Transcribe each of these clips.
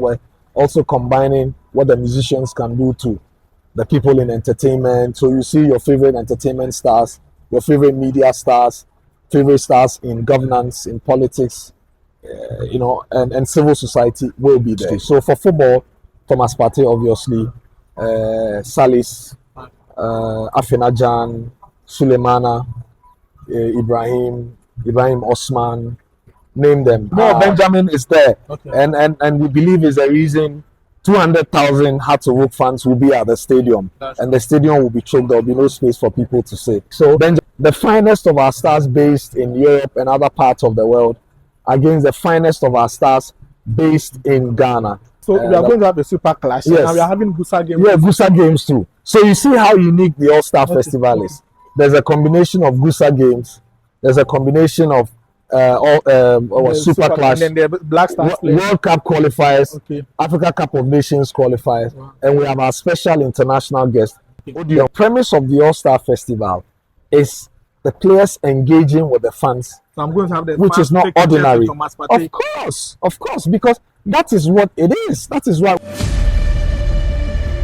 we're also combining what the musicians can do to the people in entertainment. So you see your favorite entertainment stars, your favorite media stars, favorite stars in governance, in politics, and civil society will be there. So for football, Thomas Partey, obviously, Salis, Afenajan, Sulemana, Ibrahim Osman, name them. Benjamin is there, Okay. and we believe is the reason 200,000 Heart to Oak fans will be at the stadium, and the stadium will be choked. There will be no space for people to sit. So the finest of our stars based in Europe and other parts of the world against the finest of our stars based in Ghana. So we are going to have a super clash. Yes. And we are having Gusa games. Yeah, Gusa games too. So you see how unique the All-Star Festival is. There's a combination of Gusa games. There's a combination of super clash, and then the Blackstars World Cup qualifiers, Okay. Africa Cup of Nations qualifiers, Wow. and we have our special international guest. The premise of the All-Star Festival is the players engaging with the fans, So I'm going to have the which fans is not take pictures with ordinary. Thomas Partey. Of course, because that is what it is. That is what.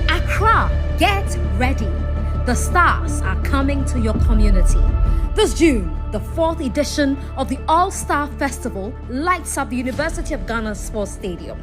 Accra, get ready. The stars are coming to your community. This June, the 4th edition of the All-Star Festival lights up the University of Ghana Sports Stadium.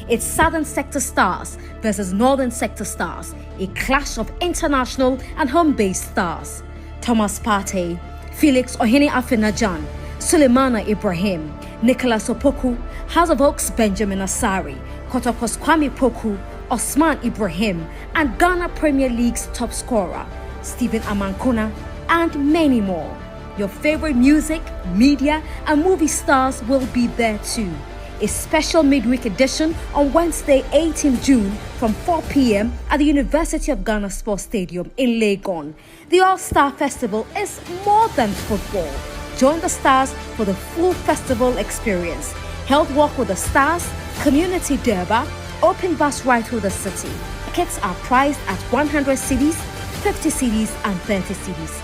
It's Southern Sector Stars versus Northern Sector Stars, a clash of international and home-based stars. Thomas Partey, Felix Ohene Afenajan, Sulemana Ibrahim, Nicholas Opoku, House of Oaks Benjamin Asari, Kotokos Kwame Poku, Osman Ibrahim, and Ghana Premier League's top scorer, Stephen Amankona, and many more. Your favorite music, media, and movie stars will be there too. A special midweek edition on Wednesday, 18 June from 4 p.m. at the University of Ghana Sports Stadium in Legon. The All-Star Festival is more than football. Join the stars for the full festival experience. Health Walk with the Stars, Community Derby, open bus ride through the city. Tickets are priced at 100 cedis, 50 cedis, and 30 cedis.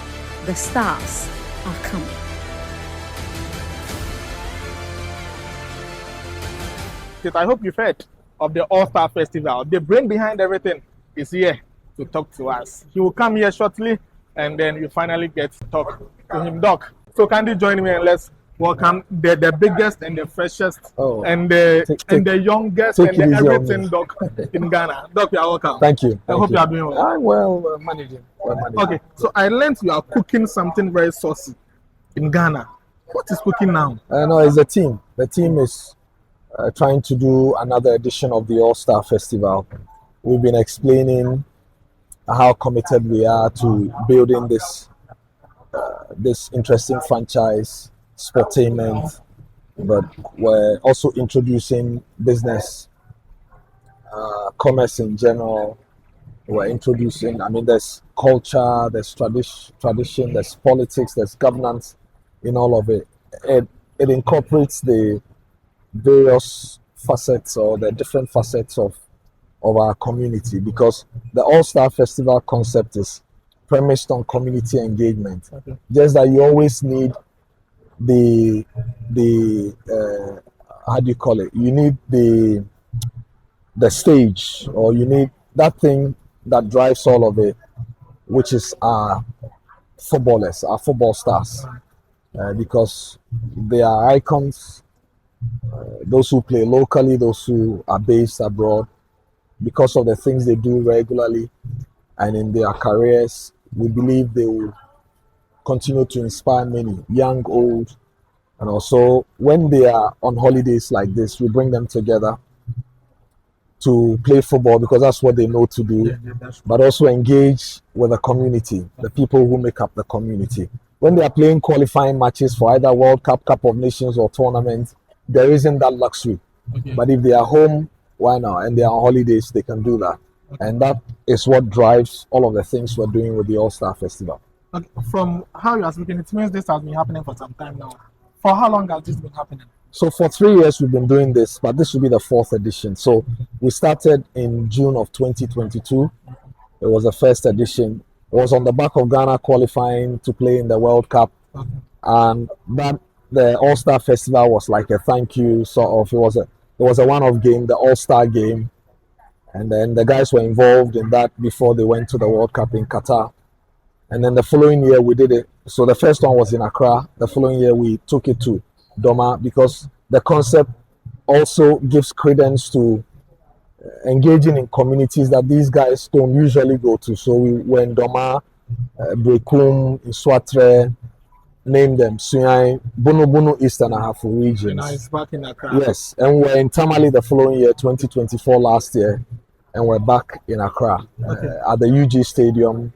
The stars are coming. I hope you've heard of the All-Star Festival. The brain behind everything is here to talk to us. He will come here shortly, and then you finally get to talk to him, Doc. So can you join me and let's welcome the biggest and the freshest and the youngest and the everything Doc in Ghana. Doc, you are welcome. Thank you. I hope you are doing well. I'm well managing. Okay, so I learned you are cooking something very saucy in Ghana. What is cooking now? No, it's a team. The team is trying to do another edition of the All-Star Festival. We've been explaining how committed we are to building this interesting franchise, sportainment, but we're also introducing business, commerce in general. We're introducing, there's culture, there's tradition, there's politics, there's governance in all of it. It incorporates the various facets or the different facets of our community, because the All-Star Festival concept is premised on community engagement. Okay. Just that you always need the how do you call it? You need the stage, or you need that thing that drives all of it, which is our footballers, our football stars, because they are icons. Those who play locally, those who are based abroad, because of the things they do regularly and in their careers, we believe they will continue to inspire many, young, old, and also when they are on holidays like this, we bring them together to play football because that's what they know to do, but also engage with the community, the people who make up the community. When they are playing qualifying matches for either World Cup, Cup of Nations, or tournaments, there isn't that luxury. Okay. But if they are home, why not? And they are on holidays, they can do that. Okay. And that is what drives all of the things we're doing with the All-Star Festival. Okay. From how you are speaking, it means this has been happening for some time now. For how long has this been happening? So for 3 years we've been doing this, but this will be the 4th edition. So we started in June of 2022. It was the first edition. It was on the back of Ghana qualifying to play in the World Cup. Okay. And that the All-Star Festival was like a thank you, sort of. It was It was a one-off game, the All-Star game, and then the guys were involved in that before they went to the World Cup in Qatar. And then the following year we did it. So the first one was in Accra. The following year we took it to Doma because the concept also gives credence to engaging in communities that these guys don't usually go to. So we were in Doma, Brekum, Iswatre, name them, Sunyai, Bunu East and Ahafu regions. Nice, back in Accra. Yes, and we're in Tamale the following year, 2024 last year, and we're back in Accra at the UG Stadium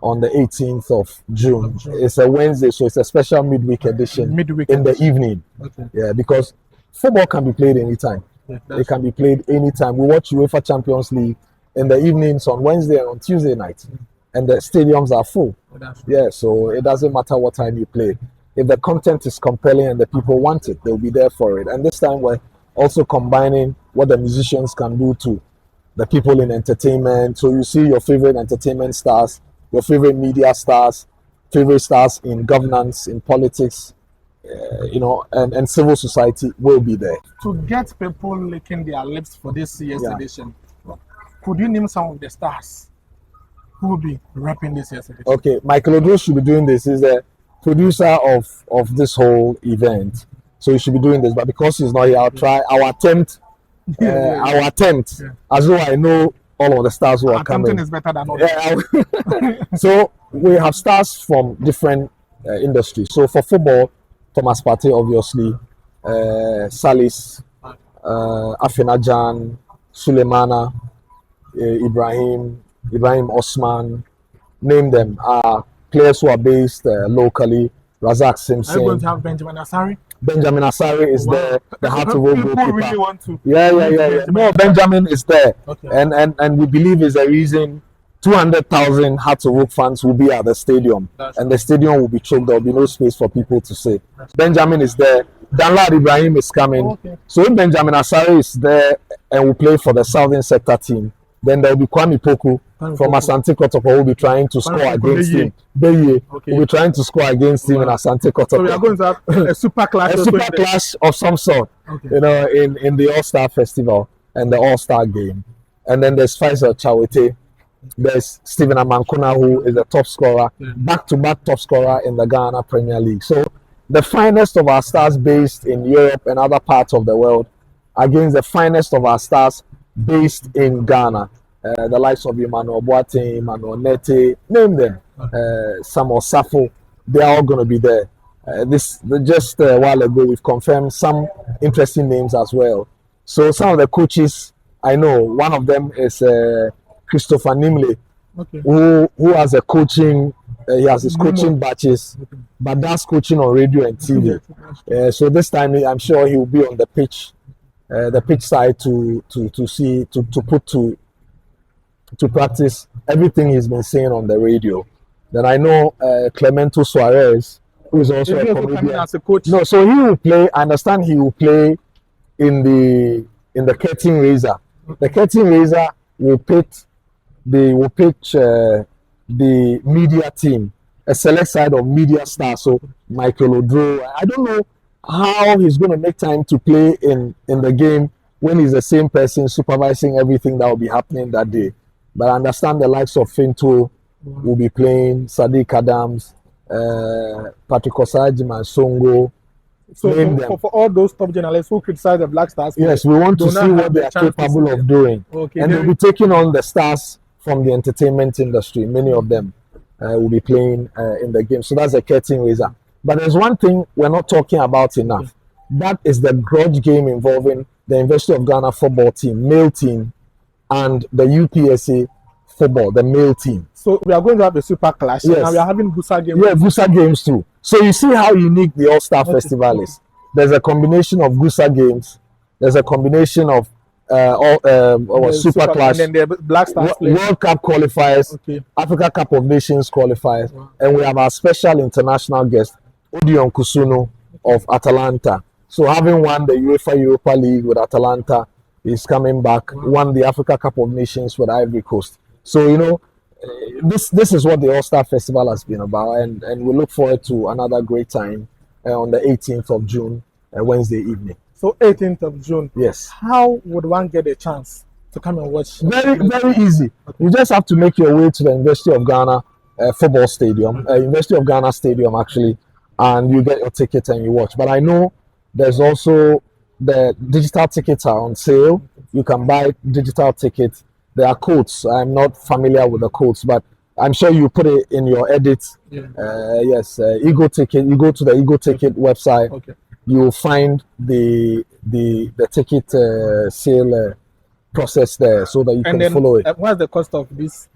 on the 18th of June. It's a Wednesday, so it's a special midweek edition in the evening. Yeah, because football can be played anytime. It can be played anytime. We watch UEFA Champions League in the evenings on Wednesday and on Tuesday night, and the stadiums are full. Yeah, so it doesn't matter what time you play. If the content is compelling and the people want it, they'll be there for it. And this time we're also combining what the musicians can do to the people in entertainment. So you see your favorite entertainment stars, your favorite media stars, favorite stars in governance, in politics, and civil society will be there. To get people licking their lips for this year's edition, could you name some of the stars who will be repping this year's edition? Okay, Michael Odro should be doing this. He's the producer of this whole event, so he should be doing this. But because he's not here, I'll attempt. As though I know all of the stars who are coming. Is better than all. So we have stars from different industries. So for football, Thomas Partey, obviously, Salis, Afinajan, Sulemana, Ibrahim Osman, name them, are players who are based locally. Razak Simpson. Are you going to have Benjamin Asari? Benjamin Asari is there, the heart of goalkeeper. People really want to. Yeah. No, Benjamin is there. Okay. And we believe is a reason 200,000 Hearts of Oak fans will be at the stadium. And the stadium will be choked. There will be no space for people to sit. Benjamin is there. Danlad Ibrahim is coming. Okay. So if Benjamin Asari is there and will play for the Southern Sector team, then there will be Kwame Poku from Asante Kotoko who will be trying to score against him. Beye will be trying to score against him in Asante Kotoko. So we are going to have a super clash. A super clash of some sort, in the All-Star Festival and the All-Star Game. And then there's Faisal Chawete. There's Stephen Amankuna, who is a top scorer, back-to-back top scorer in the Ghana Premier League. So the finest of our stars based in Europe and other parts of the world against the finest of our stars based in Ghana. The likes of Emmanuel Boateng, Emmanuel Nete, name them, Samuel Safo, they are all going to be there. Just a while ago, we've confirmed some interesting names as well. So some of the coaches, I know, one of them is Christopher Nimle, who has a coaching, he has his coaching batches, but does coaching on radio and TV. So this time, I'm sure he will be on the pitch side to put to practice everything he's been saying on the radio. Then I know Clemento Suarez, who is also a comedian. As a coach. No, so he will play. I understand he will play in the curtain raiser. The curtain raiser will pitch the media team, a select side of media stars. So Michael Odro, I don't know how he's going to make time to play in the game when he's the same person supervising everything that will be happening that day. But I understand the likes of Finto will be playing, Sadiq Adams, Patrick Osajiman, Songo. So for all those top journalists who criticize the Blackstars, yes, we want to see what they are capable of doing. And they'll be taking on the stars from the entertainment industry. Many of them will be playing in the game. So that's a curtain raiser. But there's one thing we're not talking about enough. That is the grudge game involving the University of Ghana football team, male team, and the UPSA football, the male team. So we are going to have a super clash. Yes. Now we are having Gusa games. Yeah, Gusa games too. So you see how unique the All-Star Festival is. There's a combination of Gusa games. There's a combination of super clash, and then the Blackstars World Cup qualifiers, Africa Cup of Nations qualifiers, and we have our special international guest, Odion Kusuno of Atalanta. So having won the UEFA Europa League with Atalanta, he's coming back, won the Africa Cup of Nations with Ivory Coast. So, this is what the All-Star Festival has been about, and we look forward to another great time on the 18th of June, Wednesday evening. So 18th of June. Yes. How would one get a chance to come and watch? Very easy. You just have to make your way to the University of Ghana football stadium, University of Ghana stadium actually, and you get your ticket and you watch. But I know there's also the digital tickets are on sale. You can buy digital tickets. There are codes. I'm not familiar with the codes, but I'm sure you put it in your edit. Yes, Ego Ticket. You go to the Ego Ticket website. Okay. You will find the ticket sale process there, so that you can follow it. What's the cost of this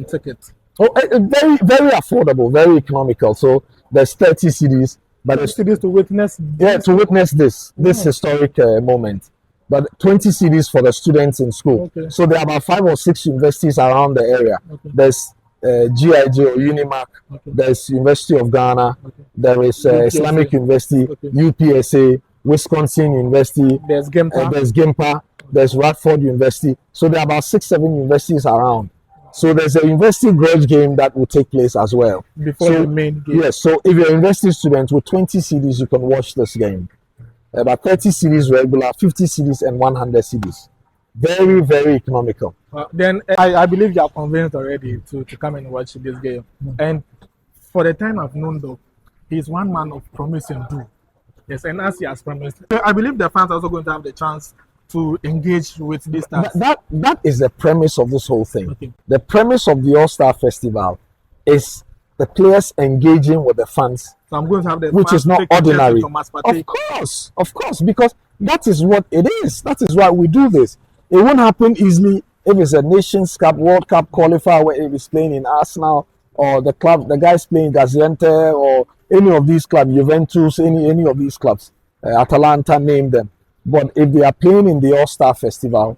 ticket? Oh, very affordable, very economical. So there's 30 CDs, but there's CDs to witness. to witness this historic moment. But 20 CDs for the students in school. Okay. So there are about 5 or 6 universities around the area. Okay. There's GIJ or Unimac. Okay. There's University of Ghana. Okay. There is Islamic University, UPSA, Wisconsin University. There's GIMPA. There's GIMPA. There's Radford University. So there are about 6-7 universities around. So there's a university grudge game that will take place as well. Before the main game. Yes, so if you're a university student with 20 CDs, you can watch this game. About 30 CDs regular, 50 CDs and 100 CDs. Very economical. Then I believe you are convinced already to come and watch this game. And for the time I've known though, he's one man of promise and do. Yes, and as he has promised, I believe the fans are also going to have the chance to engage with this stars. That is the premise of this whole thing. Okay. The premise of the All-Star Festival is the players engaging with the fans. So I'm going to have the which fans is not take interest ordinary. in Thomas Partey. Of course, because that is what it is. That is why we do this. It won't happen easily if it's a Nations Cup, World Cup qualifier where if it's playing in Arsenal or the guys playing Gaziantep or any of these clubs, Juventus, any of these clubs, Atalanta, name them. But if they are playing in the All-Star Festival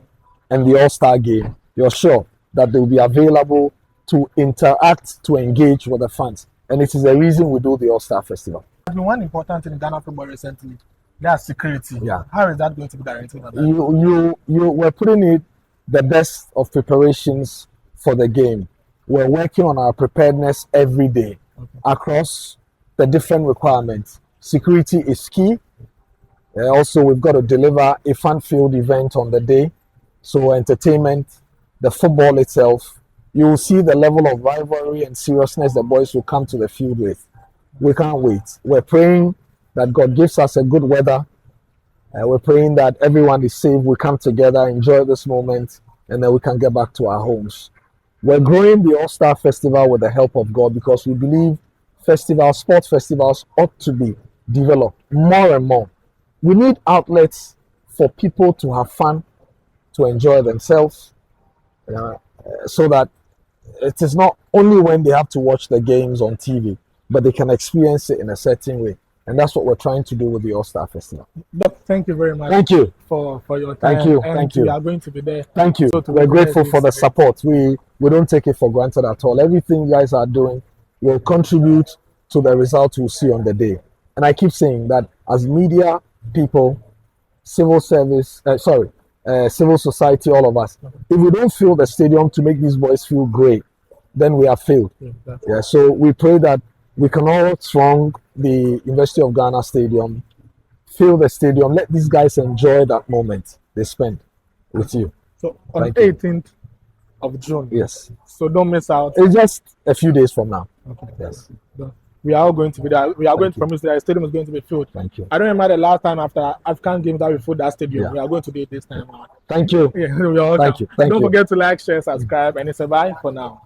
and the All-Star game, you're sure that they will be available to interact, to engage with the fans. And it is the reason we do the All-Star Festival. There's been one important thing in Ghana football recently. That's security. Yeah. How is that going to be guaranteed? You were putting it the best of preparations for the game. We're working on our preparedness every day across the different requirements. Security is key. Also, we've got to deliver a fun-filled event on the day. So entertainment, the football itself, you will see the level of rivalry and seriousness the boys will come to the field with. We can't wait. We're praying that God gives us a good weather. We're praying that everyone is safe. We come together, enjoy this moment, and then we can get back to our homes. We're growing the All-Star Festival with the help of God because we believe sports festivals ought to be developed more and more. We need outlets for people to have fun, to enjoy themselves, so that it is not only when they have to watch the games on TV, but they can experience it in a certain way. And that's what we're trying to do with the All-Star Festival. Doc, thank you very much. Thank you for your time. Thank you. And Thank you. We are going to be there. Thank you. So we're grateful for the support. We don't take it for granted at all. Everything you guys are doing will contribute to the results we'll see on the day. And I keep saying that as media people, civil society, all of us, if we don't fill the stadium to make these boys feel great, then we have failed. Yeah, so we pray that we can all throng the University of Ghana stadium, fill the stadium, let these guys enjoy that moment they spend with you. So on 18th of June. Yes. So don't miss out. It's just a few days from now. Okay. Yes. We are all going to be there. We are going to promise that the stadium is going to be filled. Thank you. I don't remember the last time after African games that we filled that stadium. Yeah. We are going to do it this time. Thank you. Yeah, we are Thank you. Thank don't you. forget to like, share, subscribe, and it's a bye for now.